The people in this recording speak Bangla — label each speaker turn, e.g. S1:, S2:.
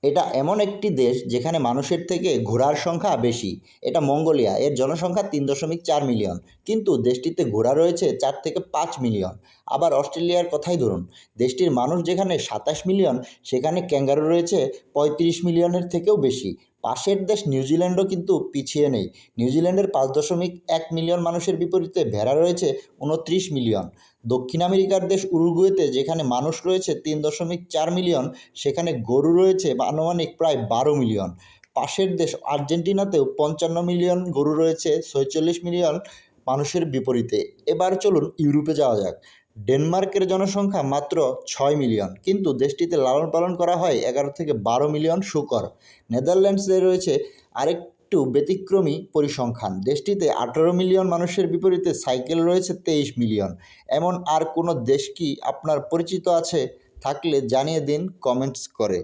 S1: এটা এমন একটি দেশ যেখানে মানুষের থেকে ঘোড়ার সংখ্যা বেশি। এটা মঙ্গোলিয়া, এর জনসংখ্যা ৩.৪ মিলিয়ন, কিন্তু দেশটিতে ঘোড়া রয়েছে ৪ থেকে ৫ মিলিয়ন। আবার অস্ট্রেলিয়ার কথাই ধরুন, দেশটির মানুষ যেখানে ২৭ মিলিয়ন, সেখানে ক্যাঙ্গারু রয়েছে ৩৫ মিলিয়নের থেকেও বেশি। পাশের দেশ নিউজিল্যান্ডও কিন্তু পিছিয়ে নেই। নিউজিল্যান্ডের ৫.১ মিলিয়ন মানুষের বিপরীতে ভেড়া রয়েছে ২৯ মিলিয়ন। দক্ষিণ আমেরিকার দেশ উরুগুয়েতে যেখানে মানুষ রয়েছে ৩.৪ মিলিয়ন, সেখানে গরু রয়েছে আনুমানিক প্রায় ১২ মিলিয়ন। পাশের দেশ আর্জেন্টিনাতেও ৫৫ মিলিয়ন গরু রয়েছে ৪৬ মিলিয়ন মানুষের বিপরীতে। এবার চলুন ইউরোপে যাওয়া যাক। ডেনমার্কের জনসংখ্যা মাত্র ৬ মিলিয়ন, কিন্তু দেশটিতে লালন পালন করা হয় ১১ থেকে ১২ মিলিয়ন শূকর। নেদারল্যান্ডসে রয়েছে আরেকটু ব্যতিক্রমী পরিসংখ্যান। দেশটিতে ১৮ মিলিয়ন মানুষের বিপরীতে সাইকেল রয়েছে ২৩ মিলিয়ন। এমন আর কোনো দেশ কি আপনার পরিচিত আছে? থাকলে জানিয়ে দিন কমেন্টস করে।